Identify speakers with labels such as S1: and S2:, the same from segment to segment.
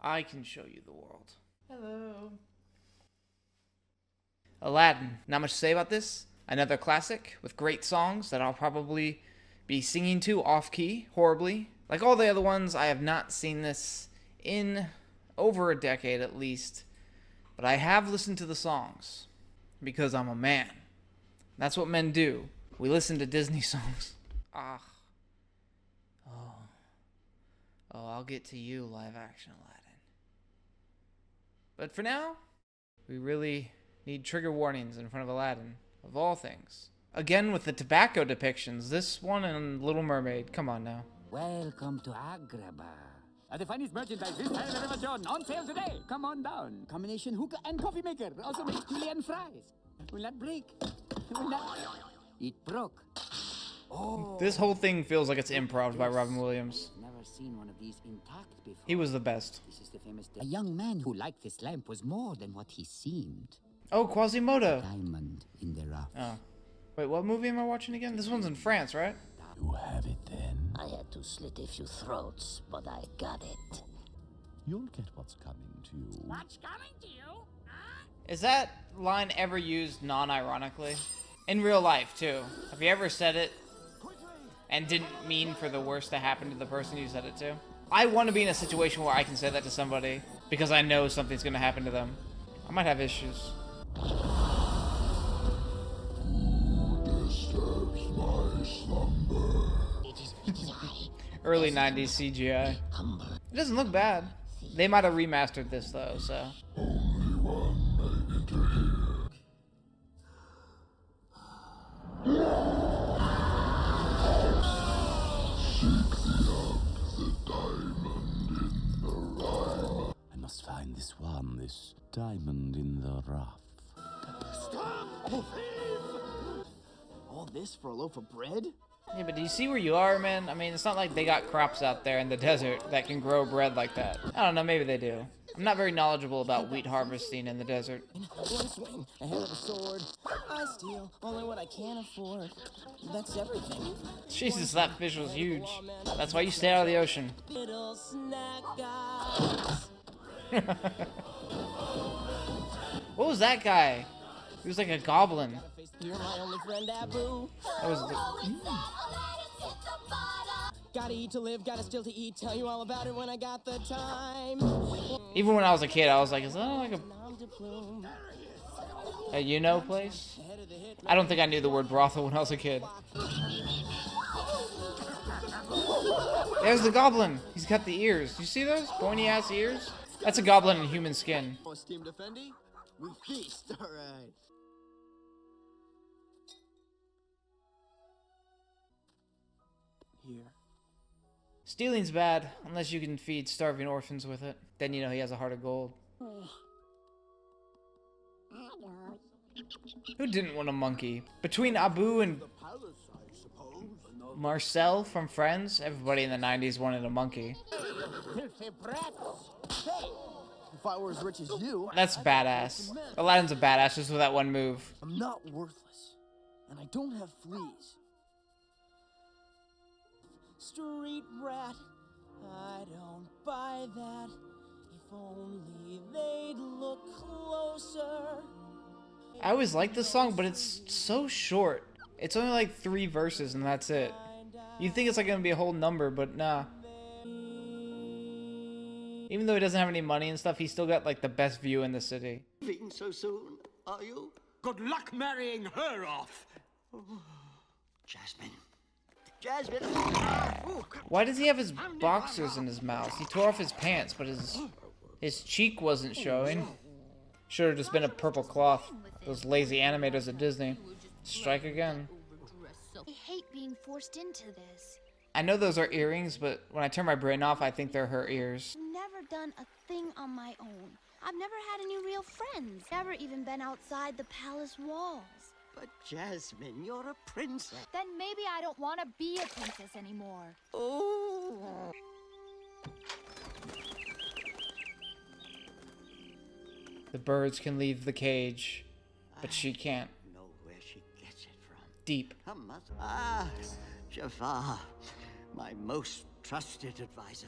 S1: I can show you the world. Hello. Aladdin. Not much to say about this. Another classic with great songs that I'll probably be singing to off-key horribly. Like all the other ones, I have not seen this in over a decade at least. But I have listened to the songs because I'm a man. That's what men do. We listen to Disney songs. Ah. Oh, I'll get to you, live action Aladdin. But for now, we really need trigger warnings in front of Aladdin, of all things. Again with the tobacco depictions, this one and Little Mermaid, come on now.
S2: Welcome to Agrabah. The finest merchandise this time innovation on sale today. Come on down. Combination hookah and coffee maker. Also makes chili and fries. Will not break. Will not. It broke. Oh.
S1: This whole thing feels like it's improv by Robin Williams.
S2: Never seen one of these intact before.
S1: He was the best.
S2: This is the famous. A young man who liked this lamp was more than what he seemed.
S1: Oh, Quasimodo.
S2: Diamond in the rough.
S1: Oh. Wait, what movie am I watching again? This one's in France, right?
S3: You have it then.
S4: I had to slit a few throats, but I got it.
S3: You'll get what's coming to you.
S4: What's coming to you? Huh?
S1: Is that line ever used non-ironically? In real life, too. Have you ever said it and didn't mean for the worst to happen to the person you said it to? I want to be in a situation where I can say that to somebody because I know something's going to happen to them. I might have issues.
S3: Who disturbs my slumber?
S1: Early 90s CGI. It doesn't look bad. They might have remastered this though, so.
S3: Only one may enter here. Seek the diamond in the rhyme. I must find this one, this diamond in the rough.
S5: Stop! Oh, thief! All this for a loaf of bread?
S1: Yeah, but do you see where you are, man? I mean, it's not like they got crops out there in the desert that can grow bread like that. I don't know, maybe they do. I'm not very knowledgeable about wheat harvesting in the desert.
S5: One swing, a hand of a sword. I steal only what I can afford. That's everything.
S1: Jesus, that fish was huge. That's why you stay out of the ocean.
S5: Little snack guys.
S1: What was that guy? He was like a goblin.
S5: You're my only friend, Abu.
S1: That was the...
S5: Gotta eat to live, gotta still to eat. Tell you all about it when I got the time.
S1: Even when I was a kid, I was like, is that like a you-know place? I don't think I knew the word brothel when I was a kid. There's the goblin. He's got the ears. You see those pointy-ass ears? That's a goblin in human skin.
S5: Steam Defendi? We feast, alright. Here.
S1: Stealing's bad, unless you can feed starving orphans with it. Then you know he has a heart of gold. Who didn't want a monkey? Between Abu and Marcel from Friends, everybody in the 90s wanted a monkey.
S5: If I were as rich as you...
S1: That's badass. Aladdin's a badass just with that one move.
S5: I'm not worthless. And I don't have fleas. Street rat, I don't buy that. If only they'd look closer.
S1: I always like this song, but it's so short. It's only like 3 verses and that's it. You think it's like gonna be a whole number, but nah. Even though he doesn't have any money and stuff, he's still got like the best view in the city.
S6: Leaving so soon, are you?
S7: Good luck marrying her off.
S6: Jasmine. Jasmine.
S1: Why does he have his boxers in his mouth? He tore off his pants, but his cheek wasn't showing. Should have just been a purple cloth. Those lazy animators at Disney. Strike again.
S8: I hate being forced into this.
S1: I know those are earrings, but when I turn my brain off, I think they're her ears.
S8: I've never done a thing on my own. I've never had any real friends. Never even been outside the palace walls.
S6: But Jasmine, you're a princess.
S8: Then maybe I don't want to be a princess anymore.
S6: Oh.
S1: The birds can leave the cage, but she can't.
S6: I know where she gets it from.
S1: Deep.
S6: Her mother. Ah, Jafar, my most trusted advisor.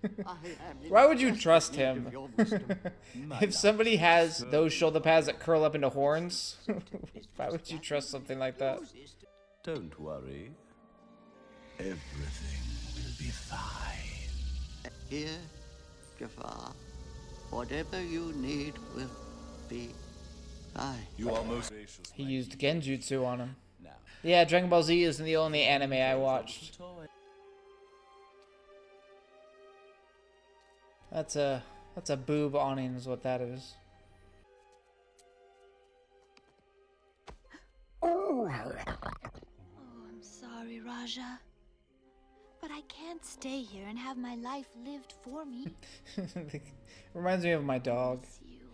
S6: I am in
S1: Why would you
S6: desperate
S1: trust
S6: need
S1: him?
S6: of your wisdom.
S1: If somebody has those shoulder pads that curl up into horns, why would you trust something like that?
S3: Don't worry. Everything will be fine.
S6: Here, Jafar. Whatever you need will be fine.
S3: You are most gracious.
S1: He used genjutsu on him.
S3: Now,
S1: Yeah, Dragon Ball Z isn't the only anime I watched. That's a boob awning is what that is.
S8: Oh, I'm sorry, Raja. But I can't stay here and have my life lived for me.
S1: Reminds me of my dog.
S8: Miss you.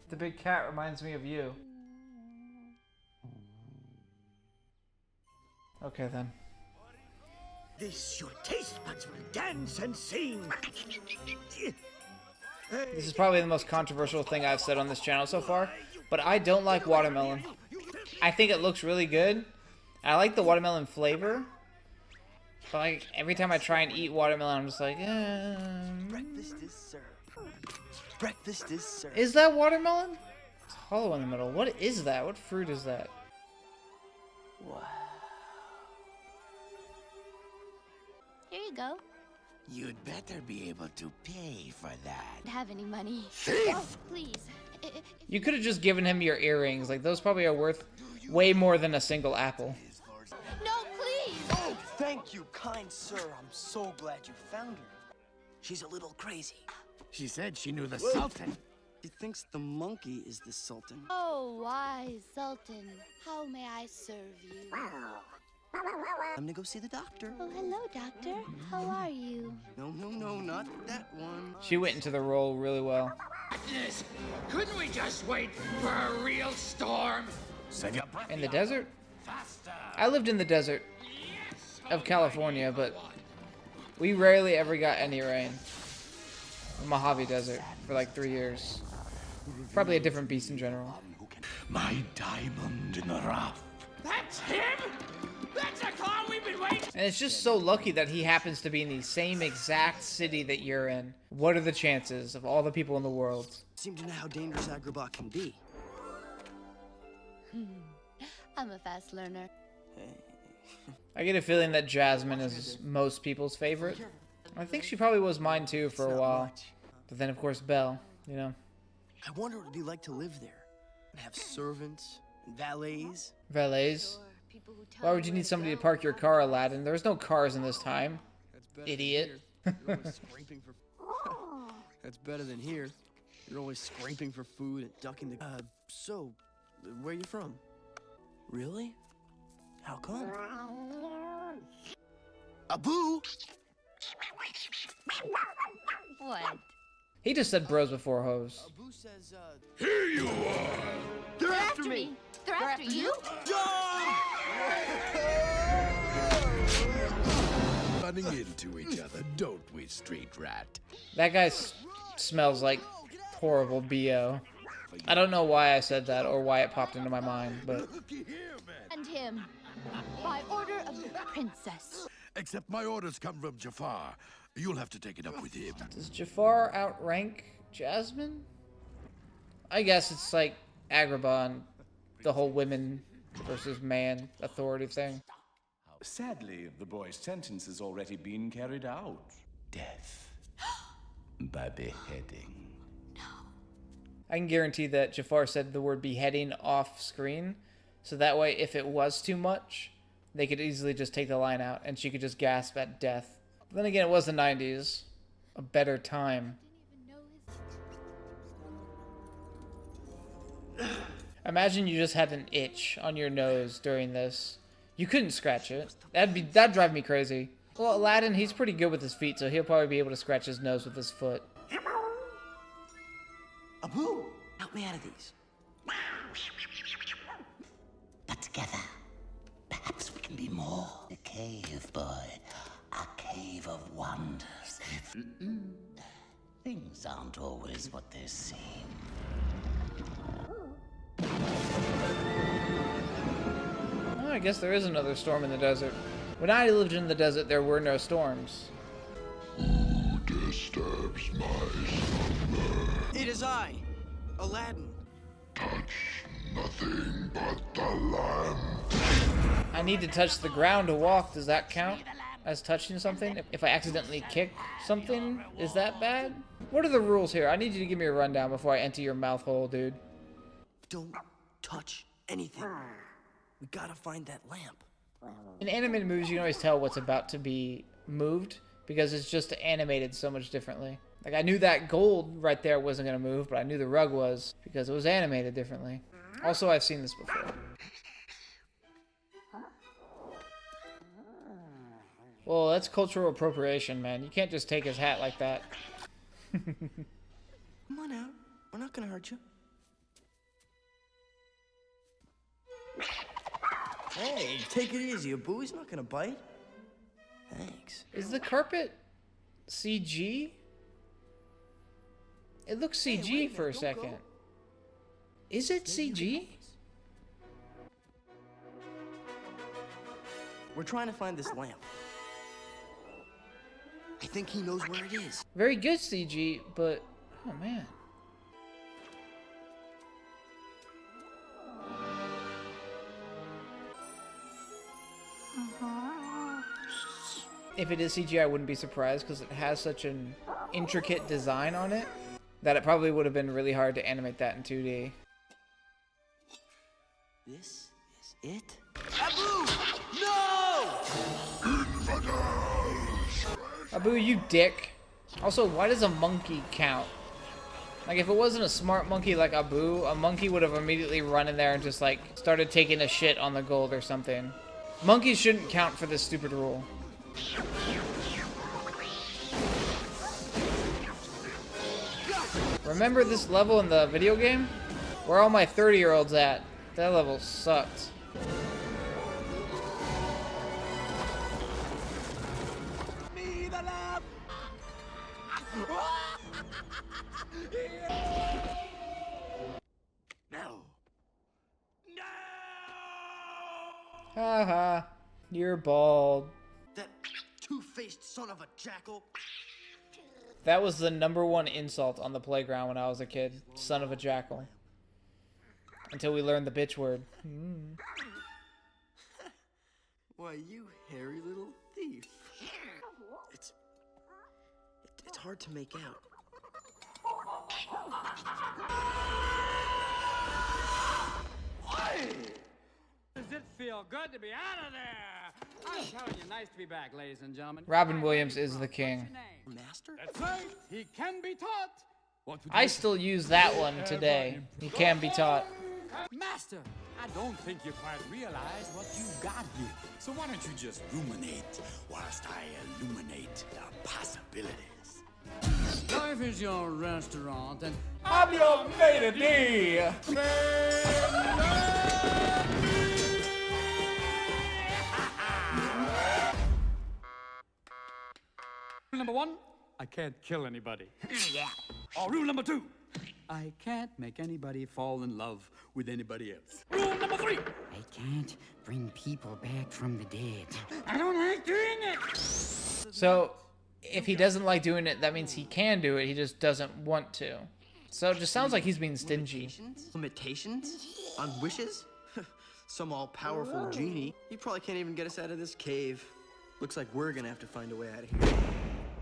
S1: The big cat reminds me of you. Okay then.
S7: This your taste buds will dance and sing.
S1: This is probably the most controversial thing I've said on this channel so far, but I don't like watermelon. I think it looks really good. I like the watermelon flavor, but like every time I try and eat watermelon, I'm just like,
S5: Breakfast is served. Breakfast is served.
S1: Is that watermelon? It's hollow in the middle. What is that? What fruit is that?
S5: Wow.
S8: Here you go.
S3: you'd better be able to pay for that.
S8: Don't have any money. Oh, please.
S1: You could have just given him your earrings. Like, those probably are worth way more than a single apple.
S8: No, please.
S5: Oh, thank you, kind sir. I'm so glad you found her. She's a little crazy.
S7: She said she knew the Sultan.
S5: She thinks the monkey is the Sultan.
S8: Oh, wise Sultan, how may I serve you?
S5: I'm gonna go see the doctor.
S8: Oh, hello, Doctor. How are you?
S5: No, not that one.
S1: She went into the role really well.
S7: Yes. Couldn't we just wait for a real storm?
S3: Save your breath.
S1: In the desert?
S7: Faster.
S1: I lived in the desert of California, but we rarely ever got any rain. The Mojave Desert for like 3 years. Probably a different beast in general.
S3: My diamond in the rough.
S7: That's him? That's the car we've been waiting.
S1: And it's just so lucky that he happens to be in the same exact city that you're in. What are the chances of all the people in the world?
S5: Seem to know how dangerous Agrabah can be.
S8: I'm a fast learner.
S1: I get a feeling that Jasmine is most people's favorite. I think she probably was mine too for a while. But then of course Belle, you know.
S5: I wonder what it'd be like to live there. And have servants and valets.
S1: Valets. Why would you need somebody to park your car, Aladdin? There's no cars in this time. Idiot.
S5: You're always scraping for That's better than here. You're always scraping for food and ducking the so where are you from? Really? How come? Abu!
S8: What?
S1: He just said bros before hoes.
S5: Abu says
S3: Here you are.
S5: they're after me!
S8: They're after you?
S3: Running into each other, don't we, street rat?
S1: That guy smells like horrible BO. I don't know why I said that or why it popped into my mind, but
S8: And him. By order of the princess.
S3: Except my orders come from Jafar. You'll have to take it up with him.
S1: does Jafar outrank Jasmine? I guess it's like Agrabah and the whole women versus man authority thing.
S9: Sadly, the boy's sentence has already been carried out.
S3: Death by beheading.
S1: I can guarantee that Jafar said the word beheading off screen, so that way if it was too much, they could easily just take the line out and she could just gasp at death. But then again, it was the 90s. A better time. Imagine you just had an itch on your nose during this. You couldn't scratch it. That'd drive me crazy. Well, Aladdin, he's pretty good with his feet, so he'll probably be able to scratch his nose with his foot.
S5: Abu! Help me out of these.
S4: But together, perhaps we can be more. A cave, boy. A cave of wonders. Things aren't always what they seem.
S1: I guess there is another storm in the desert. When I lived in the desert, there were no storms.
S3: Who disturbs my slumber?
S5: It is I, Aladdin.
S3: Touch nothing but the lamp.
S1: I need to touch the ground to walk. Does that count as touching something? If I accidentally kick something, is that bad? What are the rules here? I need you to give me a rundown before I enter your mouth hole, dude.
S5: Don't touch anything. We gotta find that lamp.
S1: In animated movies, you can always tell what's about to be moved because it's just animated so much differently. Like, I knew that gold right there wasn't going to move, but I knew the rug was because it was animated differently. Also, I've seen this before. Well, that's cultural appropriation, man. You can't just take his hat like that.
S5: Come on out. We're not gonna hurt you. Hey, take it easy, Abu. He's not gonna bite. Thanks.
S1: Is the carpet CG? It looks CG for a second. Is it CG?
S5: We're trying to find this lamp. I think he knows where it is.
S1: Very good CG, but oh man. If it is CG, I wouldn't be surprised because it has such an intricate design on it that it probably would have been really hard to animate that in 2D.
S5: This is it? Abu! No!
S1: Abu, you dick. Also, why does a monkey count? Like, if it wasn't a smart monkey like Abu, a monkey would have immediately run in there and just, like, started taking a shit on the gold or something. Monkeys shouldn't count for this stupid rule. Remember this level in the video game? Where are all my 30-year-olds at? That level sucked.
S2: Me the lamp!
S7: No. No!
S1: Haha, you're bald.
S5: That two-faced son of a jackal.
S1: That was the #1 insult on the playground when I was a kid. Son of a jackal. Until we learned the bitch word.
S5: Why, you hairy little thief. It's hard to make out.
S2: Does it feel good to be out of there? I'm telling you, nice to be back, ladies and gentlemen.
S1: Robin Williams is the king.
S5: Master?
S2: That's right. He can be taught. What would
S1: I
S2: you
S1: still use that one today. He can be taught.
S2: Master, I don't think you quite realize what you've got here.
S3: So why don't you just ruminate whilst I illuminate the possibilities?
S2: Life is your restaurant, and
S1: I'm your maitre d'.
S2: Rule number 1, I can't kill anybody. Or rule number 2, I can't make anybody fall in love with anybody else. Rule number 3,
S6: I can't bring people back from the dead.
S2: I don't like doing it.
S1: So, if he doesn't like doing it, that means he can do it. He just doesn't want to. So it just sounds like he's being stingy.
S5: Limitations? On wishes? Some all-powerful genie. He probably can't even get us out of this cave. Looks like we're gonna have to find a way out of here.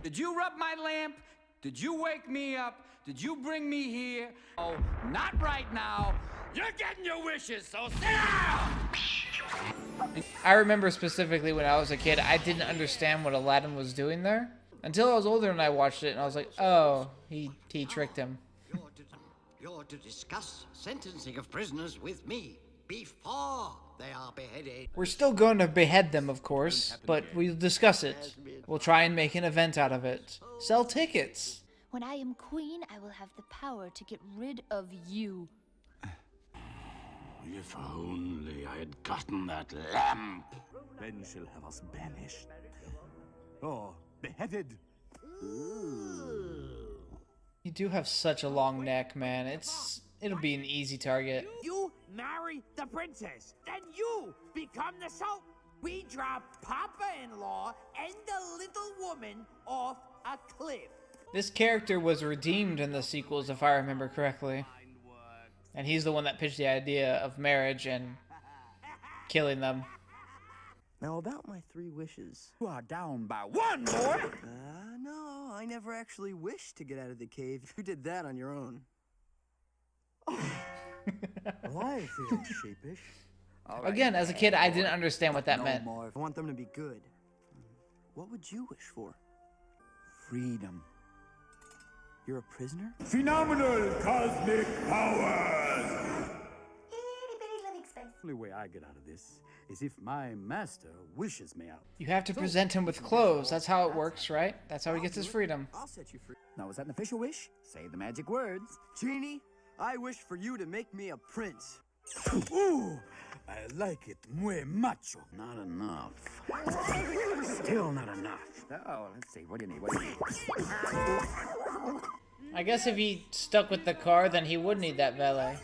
S2: Did you rub my lamp? Did you wake me up? Did you bring me here? Oh, not right now. You're getting your wishes, so sit down!
S1: I remember specifically when I was a kid, I didn't understand what Aladdin was doing there. Until I was older and I watched it and I was like, oh, he tricked him.
S6: You're to discuss sentencing of prisoners with me before they are beheaded.
S1: We're still going to behead them, of course, but we'll discuss it. We'll try and make an event out of it. Sell tickets.
S8: When I am queen, I will have the power to get rid of you.
S3: If only I had gotten that lamp.
S9: Then she'll have us banished. Or beheaded.
S1: You do have such a long neck, man. It'll be an easy target.
S5: You
S2: marry the princess. Then you become the sultan. We drop Papa-in-law and the little woman off a cliff.
S1: This character was redeemed in the sequels, if I remember correctly. And he's the one that pitched the idea of marriage and killing them.
S5: Now, about my 3 wishes.
S2: You are down by 1, boy.
S5: No, I never actually wished to get out of the cave. You did that on your own. Well, I feel sheepish.
S1: Again, as a kid, I didn't understand what that meant.
S5: I want them to be good. What would you wish for?
S2: Freedom.
S5: You're a prisoner?
S3: Phenomenal cosmic powers!
S2: The only way I get out of this is if my master wishes me out.
S1: You have to present him with clothes. That's how it works, right? That's how he gets his freedom.
S5: I'll set you free.
S2: Now, is that an official wish? Say the magic words.
S5: Genie, I wish for you to make me a prince.
S2: Ooh, I like it muy macho. Not enough. Still not enough. Oh, let's see. What do you need? What do you need?
S1: I guess if he stuck with the car, then he would need that valet.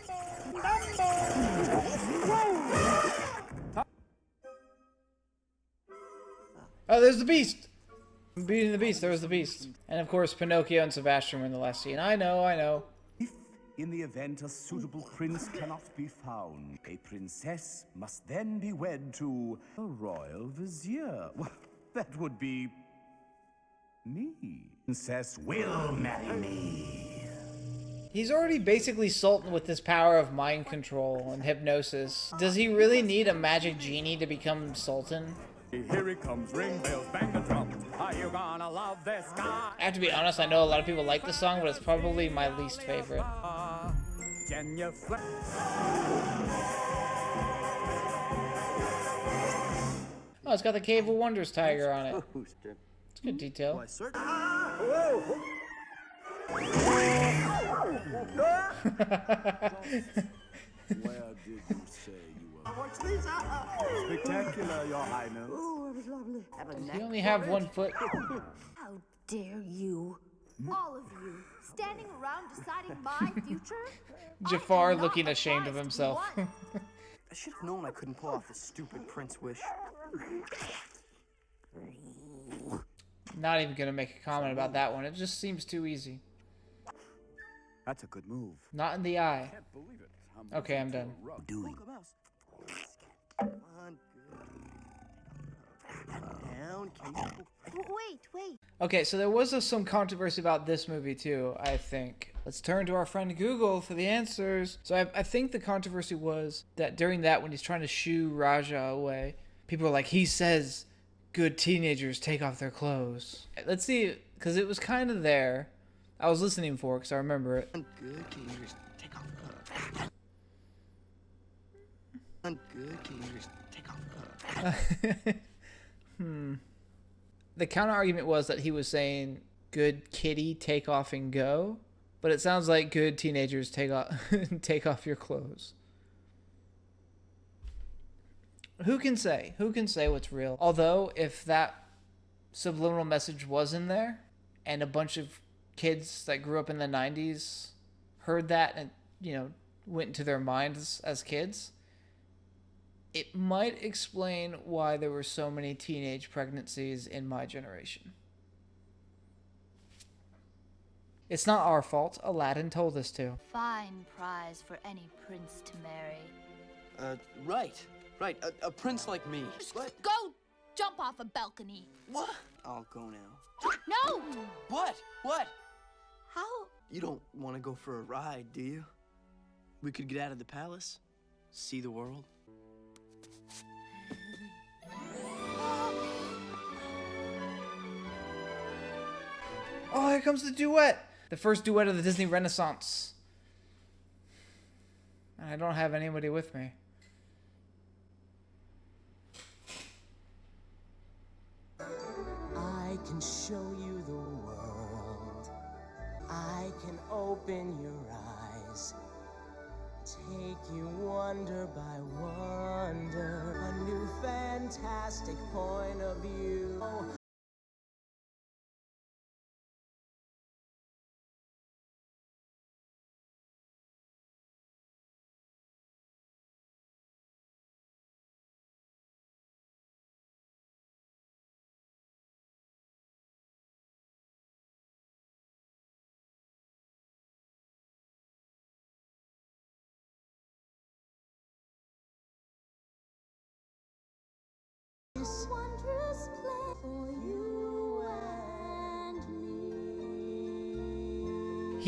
S1: Oh, there's the beast! I'm beating the beast. There was the beast. And of course, Pinocchio and Sebastian were in the last scene. I know.
S9: If, in the event a suitable prince cannot be found, a princess must then be wed to a royal vizier. Well, that would be me. Princess will marry me.
S1: He's already basically Sultan with his power of mind control and hypnosis. Does he really need a magic genie to become Sultan?
S2: Here he comes, ring bells, bang the drum. Are you gonna love this guy?
S1: I have to be honest, I know a lot of people like the song, but it's probably my least favorite.
S2: Can you
S1: Oh, it's got the Cave of Wonders tiger on it. It's good detail.
S5: Why, sir?
S3: Where did you say you were? Spectacular, Your Highness.
S8: Oh, it was lovely.
S1: Does he only have 1 foot?
S8: How dare you? All of you, standing around deciding my future?
S1: Jafar looking ashamed of himself.
S5: I should have known I couldn't pull off this stupid prince wish.
S1: Not even gonna make a comment about that one. It just seems too easy.
S2: That's a good move.
S1: Not in the eye.
S2: Can't believe it.
S1: Okay, I'm done.
S5: Doing. Come on, good. Down,
S8: Wait.
S1: Okay, so there was some controversy about this movie too, I think. Let's turn to our friend Google for the answers. So I think the controversy was that during that, when he's trying to shoo Raja away, people are like, he says good teenagers take off their clothes. Let's see, because it was kind of there. I was listening for it because I remember it.
S5: good, teenagers, take off. Good, teenagers, take off.
S1: The counter argument was that he was saying good kitty take off and go, but it sounds like good teenagers take off take off your clothes. Who can say what's real? Although if that subliminal message was in there and a bunch of kids that grew up in the 90s heard that and went into their minds as kids, it might explain why there were so many teenage pregnancies in my generation. It's not our fault. Aladdin told us to.
S8: Fine prize for any prince to marry.
S5: Right. A prince like me. What?
S8: Go jump off a balcony.
S5: What? I'll go now.
S8: No!
S5: What?
S8: How?
S5: You don't want to go for a ride, do you? We could get out of the palace, see the world.
S1: Oh, here comes the duet. The first duet of the Disney Renaissance. And I don't have anybody with me.
S10: I can show you the world. I can open your eyes. Take you wonder by wonder. A new fantastic point of view.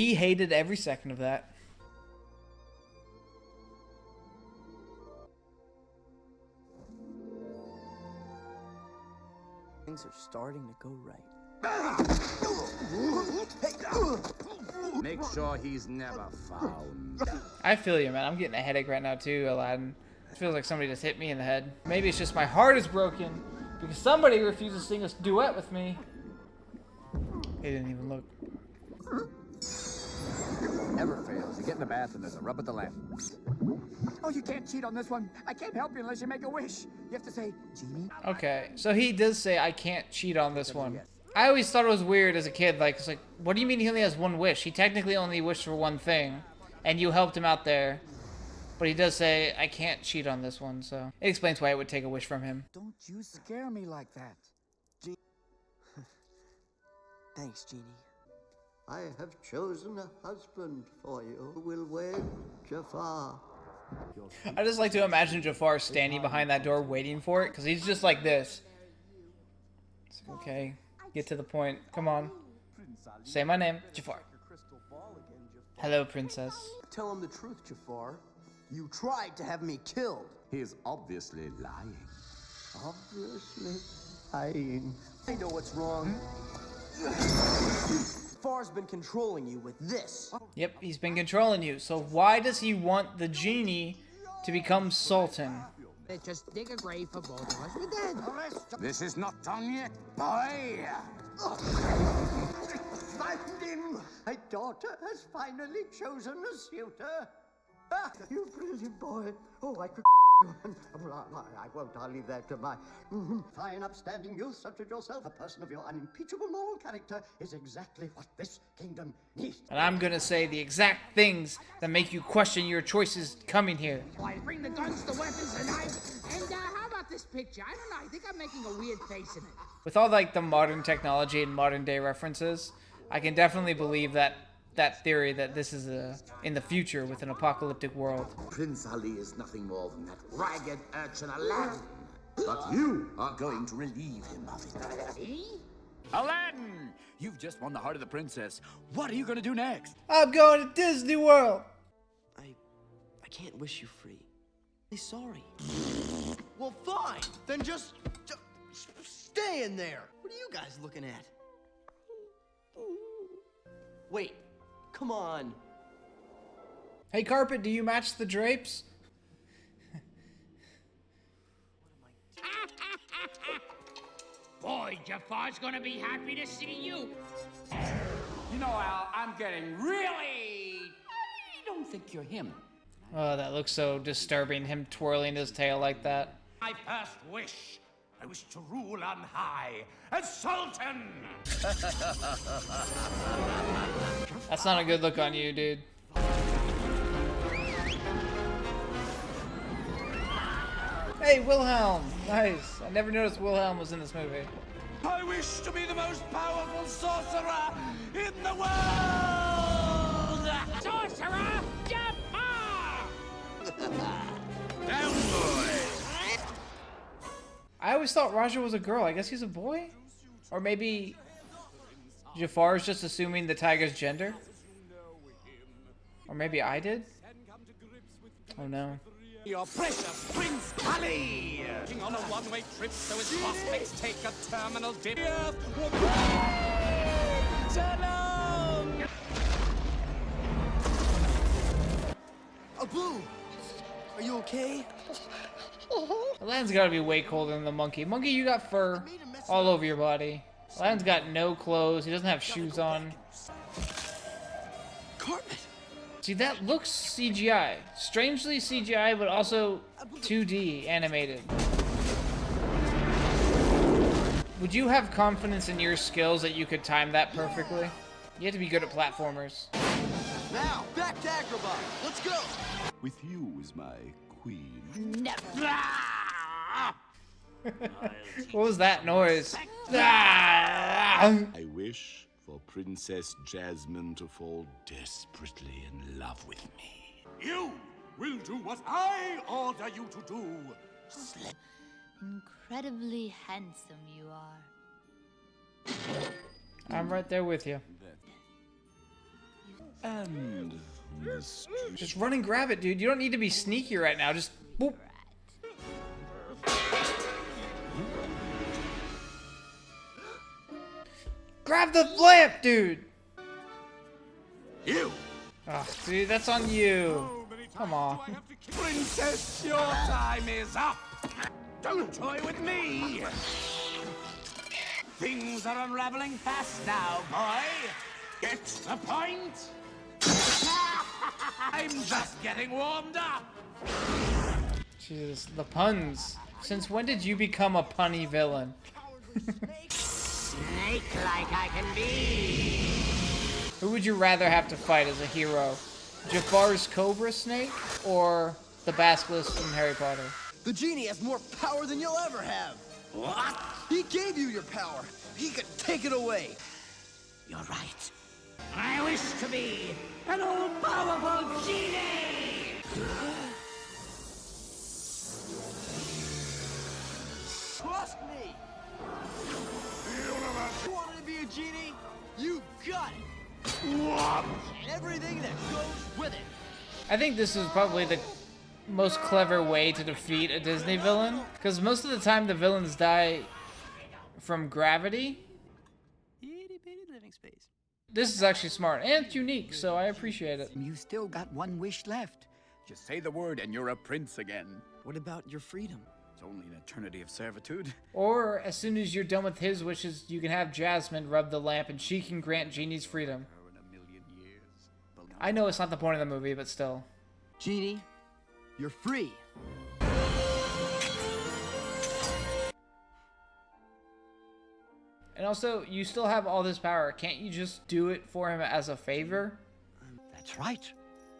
S1: He hated every second of that.
S5: Things are starting to go right.
S3: Make sure he's never found.
S1: I feel you, man. I'm getting a headache right now too, Aladdin. It feels like somebody just hit me in the head. Maybe it's just my heart is broken because somebody refuses to sing a duet with me. He didn't even look.
S2: Never fails. You get in the bath and there's a rub at the lamp. Oh, you can't cheat on this one. I can't help you unless you make a wish. You have to say, Genie.
S1: Okay, so he does say I can't cheat on this one. I always thought it was weird as a kid. Like, it's like, what do you mean he only has one wish? He technically only wished for one thing, and you helped him out there. But he does say I can't cheat on this one, so it explains why it would take a wish from him.
S2: Don't you scare me like that.
S5: Thanks, Genie.
S6: I have chosen a husband for you who will wed Jafar.
S1: I just like to imagine Jafar standing behind that door waiting for it, because he's just like this. It's like, okay, get to the point. Come on. Say my name, Jafar. Hello, princess.
S5: Tell him the truth, Jafar. You tried to have me killed.
S3: He's obviously lying.
S6: Obviously lying.
S5: I know what's wrong. Jafar's been controlling you with this.
S1: Yep, he's been controlling you. So why does he want the genie to become sultan?
S7: Just dig a grave for both of us. We're dead.
S3: This is not done yet, boy.
S6: Find him! My daughter has finally chosen a suitor. Ah, you brilliant boy. Oh, I could well, I won't. I'll leave that to my fine, upstanding youth such as yourself. A person of your unimpeachable moral character is exactly what this kingdom needs.
S1: And I'm gonna say the exact things that make you question your choices coming here.
S7: I bring the guns, the weapons, the knives. And how about this picture? I don't know. I think I'm making a weird face in it.
S1: With all like the modern technology and modern day references, I can definitely believe that theory that this is in the future with an apocalyptic world.
S3: Prince Ali is nothing more than that ragged urchin Aladdin. But you are going to relieve him of it.
S2: Aladdin! You've just won the heart of the princess. What are you gonna do next?
S1: I'm going to Disney World.
S5: I can't wish you free. I'm sorry. Well, fine. Then just stay in there. What are you guys looking at? Wait. Come on.
S1: Hey, carpet, do you match the drapes?
S7: Boy, Jafar's gonna be happy to see you.
S2: You know, Al, I'm getting really... I don't think you're him.
S1: Oh, that looks so disturbing, him twirling his tail like that.
S7: My first wish. I wish to rule on high as Sultan.
S1: That's not a good look on you, dude. Hey, Wilhelm! Nice. I never noticed Wilhelm was in this movie.
S7: I wish to be the most powerful sorcerer in the world. Sorcerer Jafar!
S3: Down, boy!
S1: I always thought Raja was a girl. I guess he's a boy? Or maybe Jafar is just assuming the tiger's gender? Or maybe I did? Oh no.
S7: Your precious Prince Ali! On a one-way trip so his prospects take a terminal dip. Shalom!
S5: Oh, Blue! Are you okay?
S1: Aladdin's gotta be way colder than the monkey. Monkey, you got fur all over your body. Aladdin's got no clothes. He doesn't have shoes on.
S5: Carpet!
S1: See, that looks CGI. Strangely CGI, but also 2D animated. Would you have confidence in your skills that you could time that perfectly? You have to be good at platformers.
S5: Now, back to Agrabah. Let's go!
S3: With you as my queen.
S1: What was that noise?
S3: I wish for Princess Jasmine to fall desperately in love with me.
S7: You will do what I order you to do.
S8: Incredibly handsome you are.
S1: I'm right there with you.
S9: and mystery.
S1: Just run and grab it, dude. You don't need to be sneaky right now. Just boop. Grab the lamp, dude.
S3: You!
S1: Oh, dude, that's on you. Come on.
S3: Princess, your time is up! Don't toy with me! Things are unraveling fast now, boy! Get the point? I'm just getting warmed up!
S1: Jesus, the puns. Since when did you become a punny villain?
S6: Snake-like I can be.
S1: Who would you rather have to fight as a hero? Jafar's Cobra Snake or the Basilisk from Harry Potter?
S5: The genie has more power than you'll ever have.
S3: What?
S5: He gave you your power. He could take it away.
S3: You're right. I wish to be an all-powerful genie!
S5: Trust me. You wanted to be a genie? You got it.
S3: What?
S5: And everything that goes with it.
S1: I think this is probably the most clever way to defeat a Disney villain, because most of the time the villains die from gravity.
S2: Itty-bitty living space.
S1: This is actually smart and unique, so I appreciate it.
S2: You still got one wish left.
S11: Just say the word and you're a prince again.
S5: What about your freedom?
S11: It's only an eternity of servitude.
S1: Or, as soon as you're done with his wishes, you can have Jasmine rub the lamp and she can grant Genie's freedom.
S11: In a million years.
S1: I know it's not the point of the movie, but still.
S5: Genie, you're free.
S1: And also, you still have all this power. Can't you just do it for him as a favor?
S6: That's right.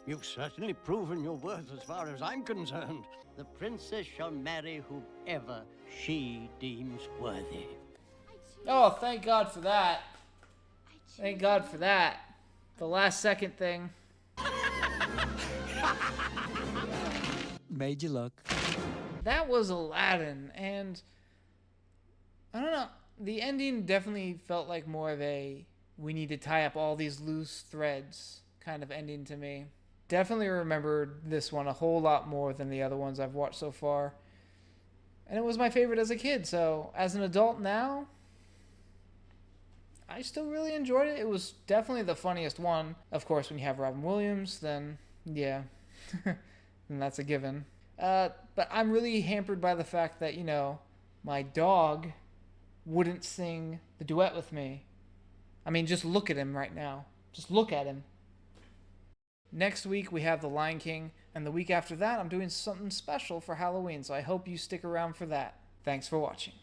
S6: You've certainly proven your worth as far as I'm concerned. The princess shall marry whoever she deems worthy.
S1: Oh, thank God for that. Thank God for that. The last second thing.
S2: Made you look.
S1: That was Aladdin, and I don't know. The ending definitely felt like more of a we need to tie up all these loose threads kind of ending to me. Definitely remembered this one a whole lot more than the other ones I've watched so far. And it was my favorite as a kid, so as an adult now, I still really enjoyed it. It was definitely the funniest one. Of course, when you have Robin Williams, then yeah, then that's a given. But I'm really hampered by the fact that, you know, my dog wouldn't sing the duet with me. I mean, just look at him right now. Just look at him. Next week, we have The Lion King, and the week after that, I'm doing something special for Halloween, so I hope you stick around for that. Thanks for watching.